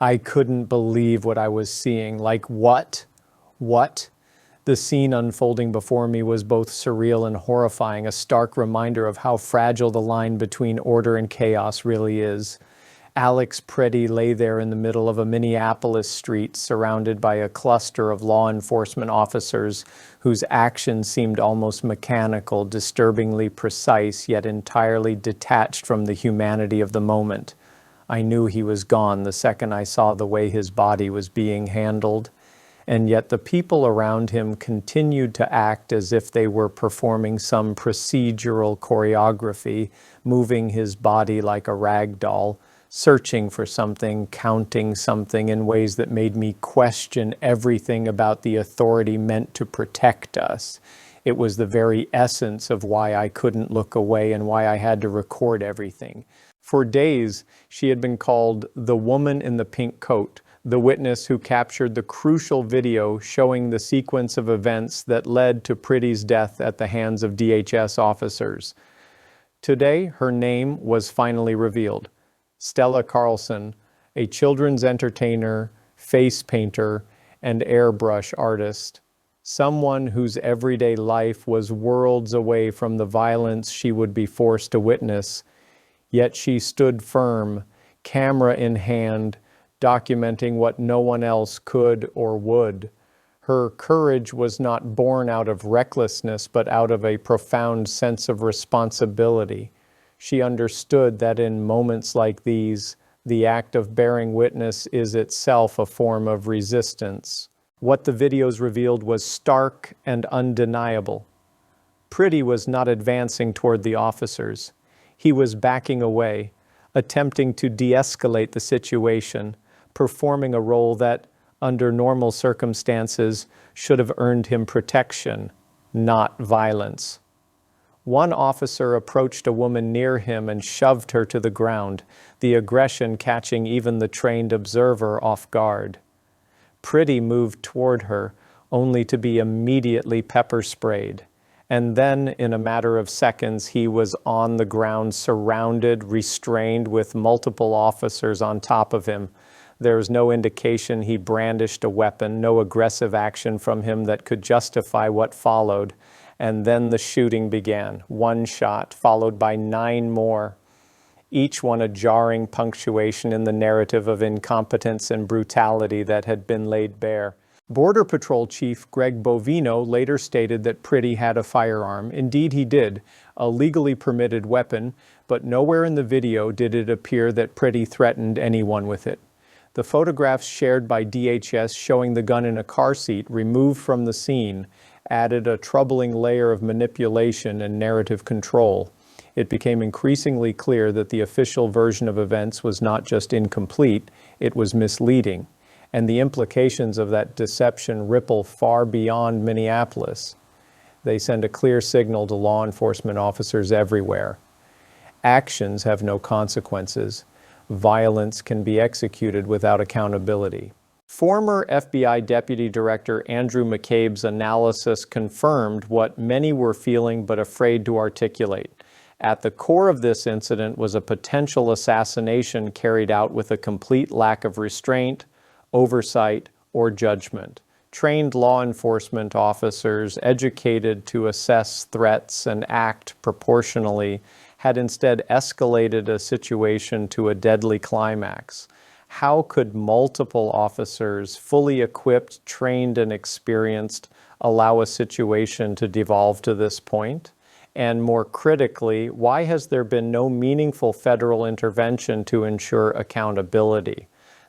I couldn't believe what I was seeing. Like, what? What? The scene unfolding before me was both surreal and horrifying, a stark reminder of how fragile the line between order and chaos really is. Alex Preddy lay there in the middle of a Minneapolis street, surrounded by a cluster of law enforcement officers whose actions seemed almost mechanical, disturbingly precise, yet entirely detached from the humanity of the moment. I knew he was gone the second I saw the way his body was being handled, and yet the people around him continued to act as if they were performing some procedural choreography, moving his body like a rag doll, searching for something, counting something in ways that made me question everything about the authority meant to protect us. It was the very essence of why I couldn't look away and why I had to record everything. For days, she had been called the woman in the pink coat, the witness who captured the crucial video showing the sequence of events that led to Preddy's death at the hands of DHS officers. Today, her name was finally revealed. Stella Carlson, a children's entertainer, face painter, and airbrush artist. Someone whose everyday life was worlds away from the violence she would be forced to witness. Yet she stood firm, camera in hand, documenting what no one else could or would. Her courage was not born out of recklessness, but out of a profound sense of responsibility. She understood that in moments like these, the act of bearing witness is itself a form of resistance. What the videos revealed was stark and undeniable. Preddy was not advancing toward the officers. He was backing away, attempting to de-escalate the situation, performing a role that, under normal circumstances, should have earned him protection, not violence. One officer approached a woman near him and shoved her to the ground, the aggression catching even the trained observer off guard. Preddy moved toward her, only to be immediately pepper sprayed. And then, in a matter of seconds, he was on the ground, surrounded, restrained, with multiple officers on top of him. There was no indication he brandished a weapon, no aggressive action from him that could justify what followed. And then the shooting began, one shot, followed by 9 more, each one a jarring punctuation in the narrative of incompetence and brutality that had been laid bare. Border Patrol Chief Greg Bovino later stated that Preddy had a firearm. Indeed, he did, a legally permitted weapon, but nowhere in the video did it appear that Preddy threatened anyone with it. The photographs shared by DHS showing the gun in a car seat removed from the scene added a troubling layer of manipulation and narrative control. It became increasingly clear that the official version of events was not just incomplete, it was misleading. And the implications of that deception ripple far beyond Minneapolis. They send a clear signal to law enforcement officers everywhere. Actions have no consequences. Violence can be executed without accountability. Former FBI Deputy Director Andrew McCabe's analysis confirmed what many were feeling but afraid to articulate. At the core of this incident was a potential assassination carried out with a complete lack of restraint, oversight, or judgment. Trained law enforcement officers, educated to assess threats and act proportionally, had instead escalated a situation to a deadly climax. How could multiple officers, fully equipped, trained, and experienced, allow a situation to devolve to this point? And more critically, why has there been no meaningful federal intervention to ensure accountability?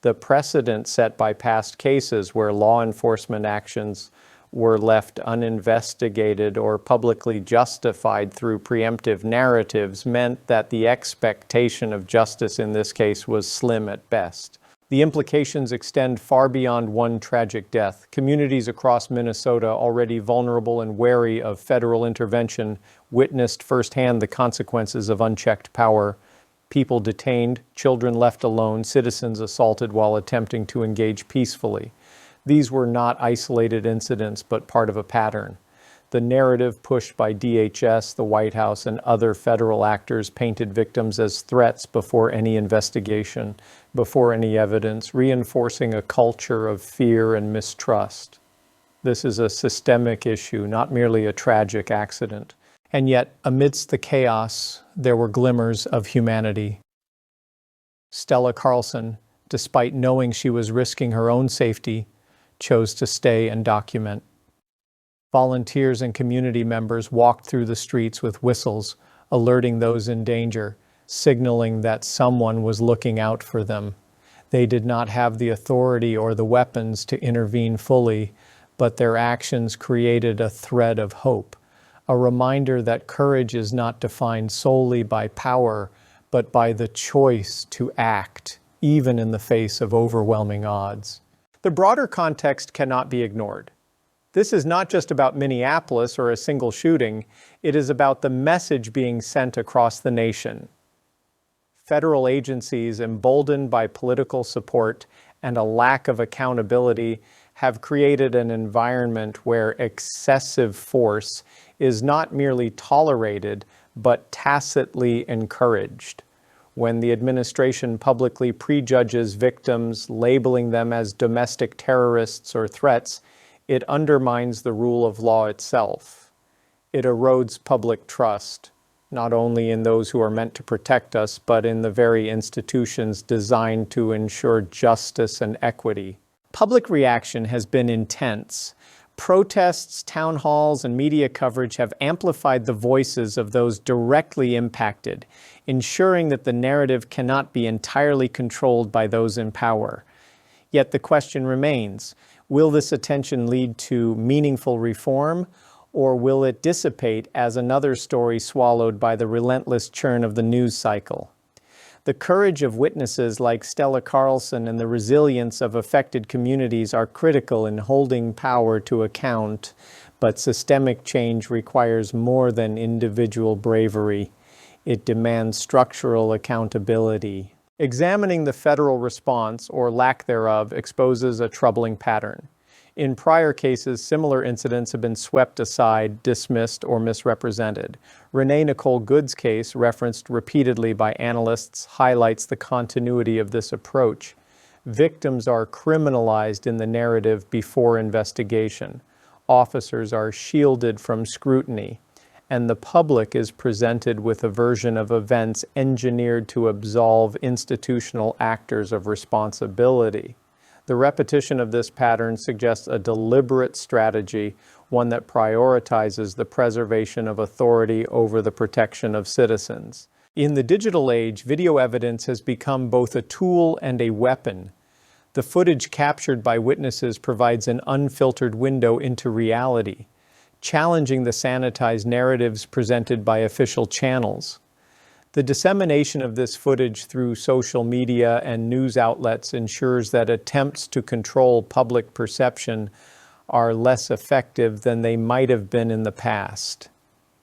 The precedent set by past cases where law enforcement actions were left uninvestigated or publicly justified through preemptive narratives meant that the expectation of justice in this case was slim at best. The implications extend far beyond one tragic death. Communities across Minnesota, already vulnerable and wary of federal intervention, witnessed firsthand the consequences of unchecked power. People detained, children left alone, citizens assaulted while attempting to engage peacefully. These were not isolated incidents, but part of a pattern. The narrative pushed by DHS, the White House, and other federal actors painted victims as threats before any investigation, before any evidence, reinforcing a culture of fear and mistrust. This is a systemic issue, not merely a tragic accident. And yet, amidst the chaos, there were glimmers of humanity. Stella Carlson, despite knowing she was risking her own safety, chose to stay and document. Volunteers and community members walked through the streets with whistles, alerting those in danger, signaling that someone was looking out for them. They did not have the authority or the weapons to intervene fully, but their actions created a thread of hope, a reminder that courage is not defined solely by power, but by the choice to act, even in the face of overwhelming odds. The broader context cannot be ignored. This is not just about Minneapolis or a single shooting, it is about the message being sent across the nation. Federal agencies, emboldened by political support and a lack of accountability, have created an environment where excessive force is not merely tolerated, but tacitly encouraged. When the administration publicly prejudges victims, labeling them as domestic terrorists or threats, it undermines the rule of law itself. It erodes public trust, not only in those who are meant to protect us, but in the very institutions designed to ensure justice and equity. Public reaction has been intense. Protests, town halls, and media coverage have amplified the voices of those directly impacted, ensuring that the narrative cannot be entirely controlled by those in power. Yet the question remains, will this attention lead to meaningful reform, or will it dissipate as another story swallowed by the relentless churn of the news cycle? The courage of witnesses like Stella Carlson and the resilience of affected communities are critical in holding power to account, but systemic change requires more than individual bravery. It demands structural accountability. Examining the federal response, or lack thereof, exposes a troubling pattern. In prior cases, similar incidents have been swept aside, dismissed, or misrepresented. Renee Nicole Good's case, referenced repeatedly by analysts, highlights the continuity of this approach. Victims are criminalized in the narrative before investigation. Officers are shielded from scrutiny, and the public is presented with a version of events engineered to absolve institutional actors of responsibility. The repetition of this pattern suggests a deliberate strategy, one that prioritizes the preservation of authority over the protection of citizens. In the digital age, video evidence has become both a tool and a weapon. The footage captured by witnesses provides an unfiltered window into reality, challenging the sanitized narratives presented by official channels. The dissemination of this footage through social media and news outlets ensures that attempts to control public perception are less effective than they might have been in the past.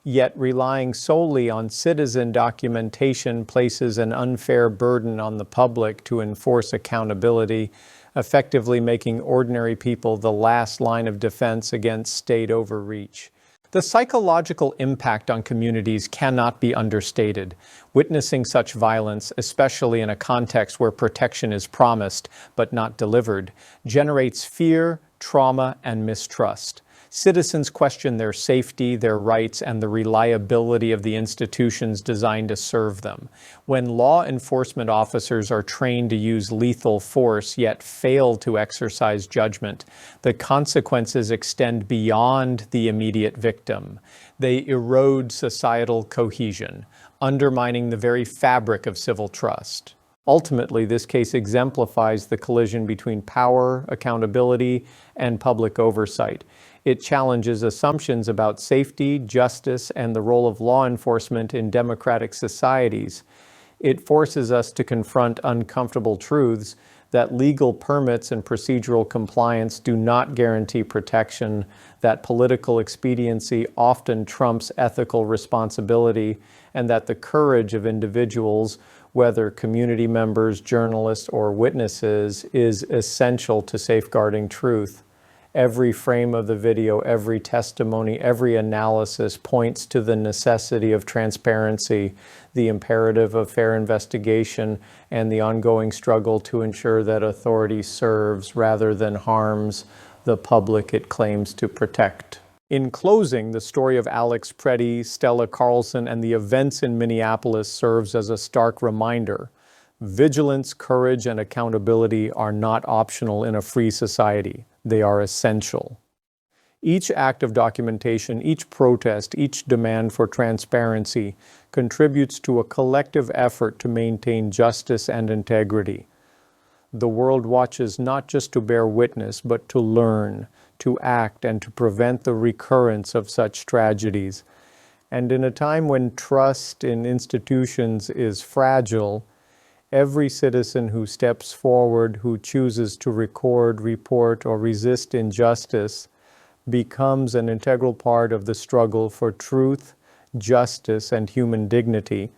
Yet relying solely on citizen documentation places an unfair burden on the public to enforce accountability, effectively making ordinary people the last line of defense against state overreach. The psychological impact on communities cannot be understated. Witnessing such violence, especially in a context where protection is promised but not delivered, generates fear, trauma, and mistrust. Citizens question their safety, their rights, and the reliability of the institutions designed to serve them. When law enforcement officers are trained to use lethal force yet fail to exercise judgment, the consequences extend beyond the immediate victim. They erode societal cohesion, undermining the very fabric of civil trust. Ultimately, this case exemplifies the collision between power, accountability, and public oversight. It challenges assumptions about safety, justice, and the role of law enforcement in democratic societies. It forces us to confront uncomfortable truths that legal permits and procedural compliance do not guarantee protection, that political expediency often trumps ethical responsibility, and that the courage of individuals, whether community members, journalists, or witnesses, is essential to safeguarding truth. Every frame of the video, every testimony, every analysis points to the necessity of transparency, the imperative of fair investigation, and the ongoing struggle to ensure that authority serves rather than harms the public it claims to protect. In closing, the story of Alex Preddy, Stella Carlson, and the events in Minneapolis serves as a stark reminder. Vigilance, courage, and accountability are not optional in a free society. They are essential. Each act of documentation, each protest, each demand for transparency contributes to a collective effort to maintain justice and integrity. The world watches not just to bear witness, but to learn, to act, and to prevent the recurrence of such tragedies. And in a time when trust in institutions is fragile, every citizen who steps forward, who chooses to record, report, or resist injustice becomes an integral part of the struggle for truth, justice, and human dignity.